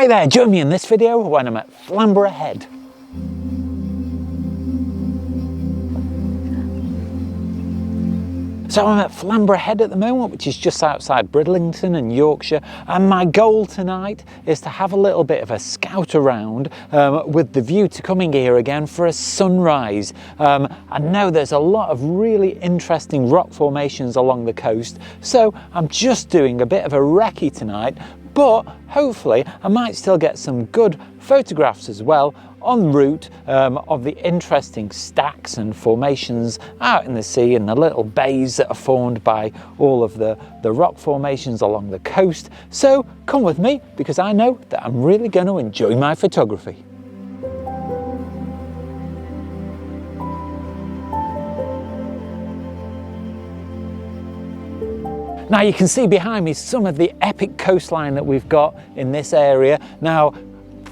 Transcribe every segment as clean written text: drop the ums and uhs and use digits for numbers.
Hi there, join me in this video when I'm at Flamborough Head. So I'm at Flamborough Head at the moment, which is just outside Bridlington in Yorkshire, and my goal tonight is to have a little bit of a scout around with the view to coming here again for a sunrise. I know there's a lot of really interesting rock formations along the coast, so I'm just doing a bit of a recce tonight, but hopefully I might still get some good photographs as well en route of the interesting stacks and formations out in the sea and the little bays that are formed by all of the rock formations along the coast. So come with me, because I know that I'm really going to enjoy my photography. Now you can see behind me some of the epic coastline that we've got in this area. Now,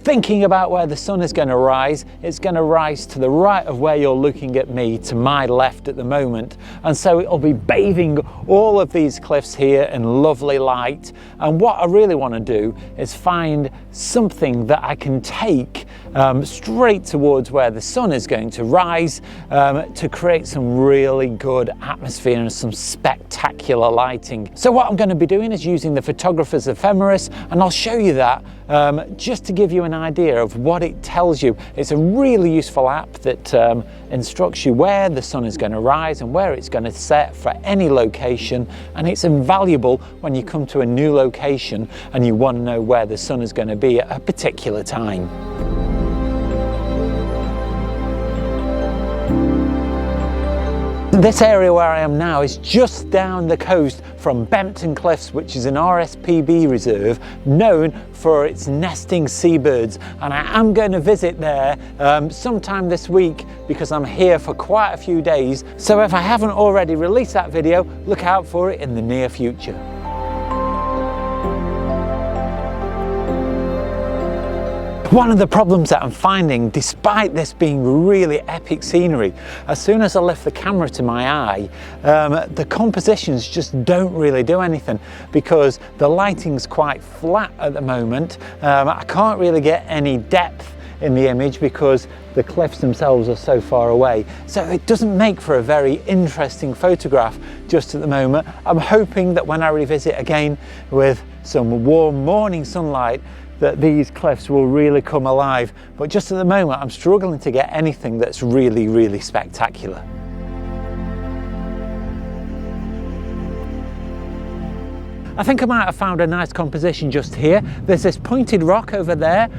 thinking about where the sun is going to rise, it's going to rise to the right of where you're looking at me, to my left at the moment, and so it'll be bathing all of these cliffs here in lovely light. And what I really want to do is find something that I can take straight towards where the sun is going to rise to create some really good atmosphere and some spectacular lighting. So what I'm going to be doing is using the photographer's ephemeris, and I'll show you that just to give you an idea of what it tells you. It's a really useful app that instructs you where the sun is going to rise and where it's going to set for any location, and it's invaluable when you come to a new location and you want to know where the sun is going to be at a particular time. This area where I am now is just down the coast from Bempton Cliffs, which is an RSPB reserve known for its nesting seabirds, and I am going to visit there sometime this week because I'm here for quite a few days. So if I haven't already released that video, look out for it in the near future. One of the problems that I'm finding, despite this being really epic scenery, as soon as I lift the camera to my eye, the compositions just don't really do anything because the lighting's quite flat at the moment. I can't really get any depth in the image because the cliffs themselves are so far away. So it doesn't make for a very interesting photograph just at the moment. I'm hoping that when I revisit again with some warm morning sunlight, that these cliffs will really come alive. But just at the moment, I'm struggling to get anything that's really, really spectacular. I think I might have found a nice composition just here. There's this pointed rock over there,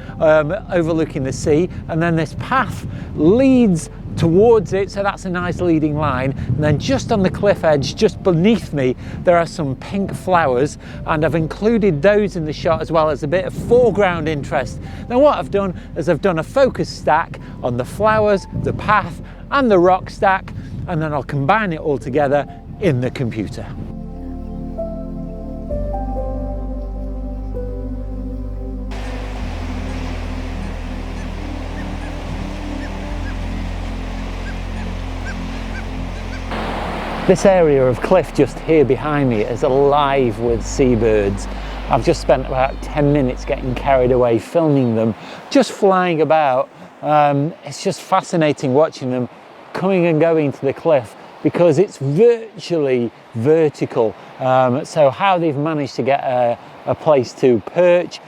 overlooking the sea, and then this path leads towards it, so that's a nice leading line. And then just on the cliff edge, just beneath me, there are some pink flowers, and I've included those in the shot as well as a bit of foreground interest. Now what I've done is I've done a focus stack on the flowers, the path, and the rock stack, and then I'll combine it all together in the computer. This area of cliff just here behind me is alive with seabirds. I've just spent about 10 minutes getting carried away filming them, just flying about. It's just fascinating watching them coming and going to the cliff because it's virtually vertical. So how they've managed to get a place to perch,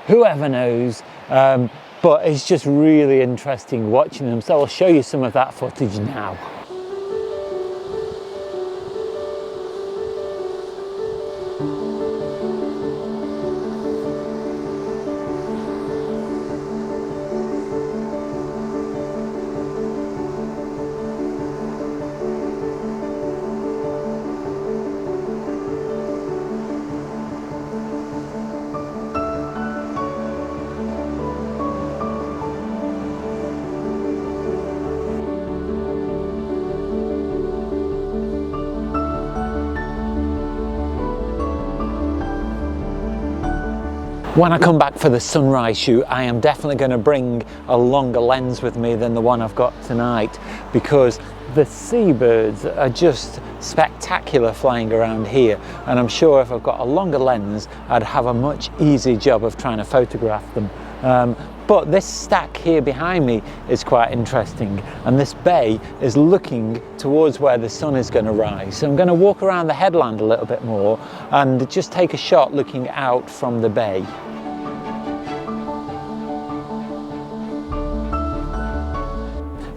whoever knows. But it's just really interesting watching them. So I'll show you some of that footage now. When I come back for the sunrise shoot, I am definitely going to bring a longer lens with me than the one I've got tonight, because the seabirds are just spectacular flying around here, and I'm sure if I've got a longer lens I'd have a much easier job of trying to photograph them. But this stack here behind me is quite interesting, and this bay is looking towards where the sun is going to rise. So I'm going to walk around the headland a little bit more and just take a shot looking out from the bay.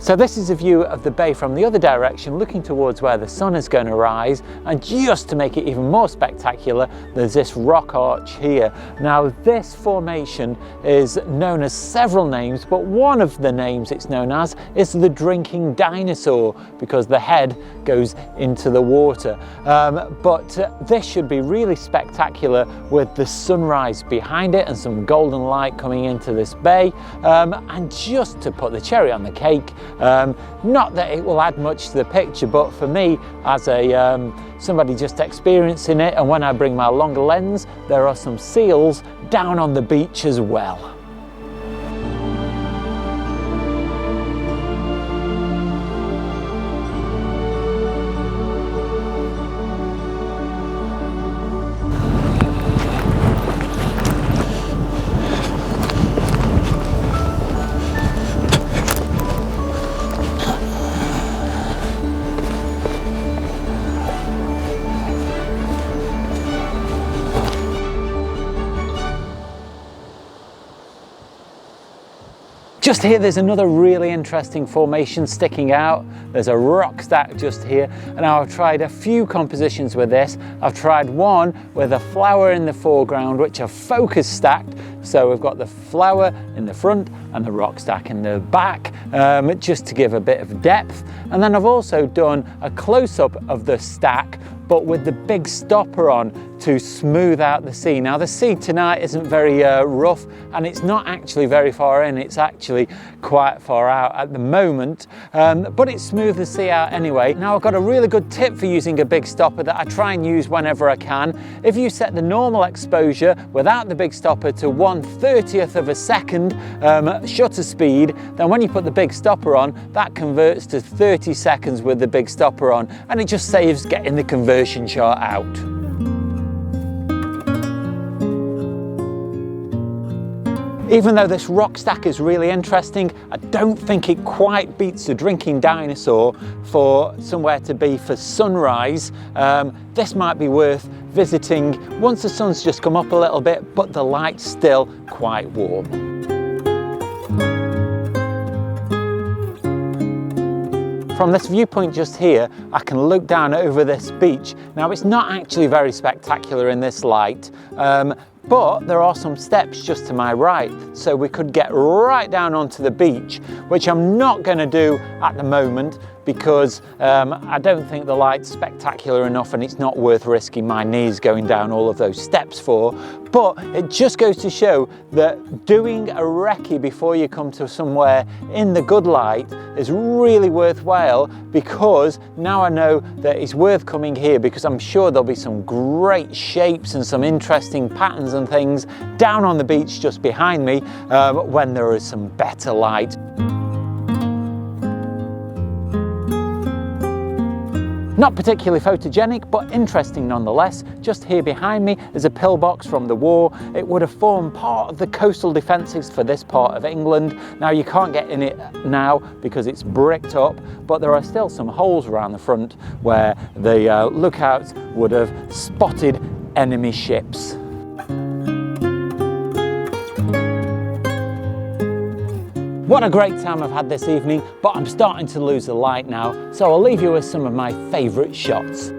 So this is a view of the bay from the other direction, looking towards where the sun is going to rise, and just to make it even more spectacular, there's this rock arch here. Now this formation is known as several names, but one of the names it's known as is the drinking dinosaur, because the head goes into the water. But this should be really spectacular with the sunrise behind it and some golden light coming into this bay. And just to put the cherry on the cake, not that it will add much to the picture, but for me as a somebody just experiencing it, and when I bring my longer lens, there are some seals down on the beach as well. Just here there's another really interesting formation sticking out. There's a rock stack just here, and now I've tried a few compositions with this. I've tried one with a flower in the foreground which I've focus stacked, so we've got the flower in the front and the rock stack in the back, just to give a bit of depth. And then I've also done a close-up of the stack, but with the big stopper on to smooth out the sea. Now the sea tonight isn't very rough, and it's not actually very far in, it's actually quite far out at the moment, but it smoothed the sea out anyway. Now I've got a really good tip for using a big stopper that I try and use whenever I can. If you set the normal exposure without the big stopper to 1/30th of a second shutter speed, then when you put the big stopper on, that converts to 30 seconds with the big stopper on, and it just saves getting the conversion chart out. Even though this rock stack is really interesting, I don't think it quite beats the drinking dinosaur for somewhere to be for sunrise. This might be worth visiting once the sun's just come up a little bit, but the light's still quite warm. From this viewpoint just here, I can look down over this beach. Now it's not actually very spectacular in this light, but there are some steps just to my right, so we could get right down onto the beach, which I'm not going to do at the moment because I don't think the light's spectacular enough, and it's not worth risking my knees going down all of those steps for. But it just goes to show that doing a recce before you come to somewhere in the good light is really worthwhile, because now I know that it's worth coming here, because I'm sure there'll be some great shapes and some interesting patterns and things down on the beach just behind me when there is some better light. Not particularly photogenic, but interesting nonetheless. Just here behind me is a pillbox from the war. It would have formed part of the coastal defences for this part of England. Now you can't get in it now because it's bricked up, but there are still some holes around the front where the lookouts would have spotted enemy ships. What a great time I've had this evening, but I'm starting to lose the light now, so I'll leave you with some of my favourite shots.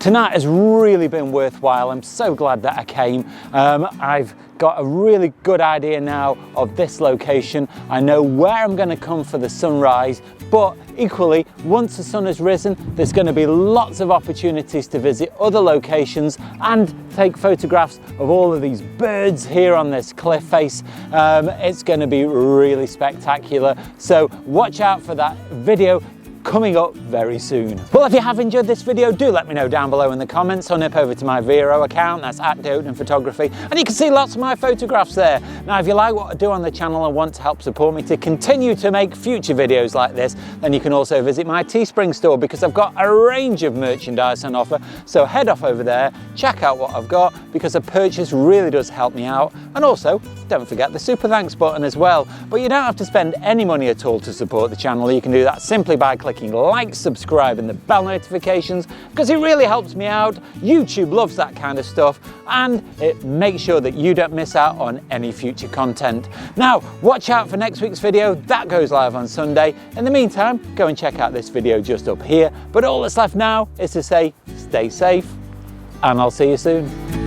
Tonight has really been worthwhile. I'm so glad that I came. I've got a really good idea now of this location. I know where I'm going to come for the sunrise, but equally, once the sun has risen, there's going to be lots of opportunities to visit other locations and take photographs of all of these birds here on this cliff face. It's going to be really spectacular. So watch out for that video coming up very soon. Well, if you have enjoyed this video, do let me know down below in the comments, or nip over to my Vero account, that's @doakdenphotography, and you can see lots of my photographs there. Now, if you like what I do on the channel and want to help support me to continue to make future videos like this, then you can also visit my Teespring store, because I've got a range of merchandise on offer. So head off over there, check out what I've got, because a purchase really does help me out. And also, don't forget the super thanks button as well. But you don't have to spend any money at all to support the channel. You can do that simply by clicking like, subscribe and the bell notifications, because it really helps me out. YouTube loves that kind of stuff, and it makes sure that you don't miss out on any future content. Now, watch out for next week's video. That goes live on Sunday. In the meantime, go and check out this video just up here. But all that's left now is to say, stay safe, and I'll see you soon.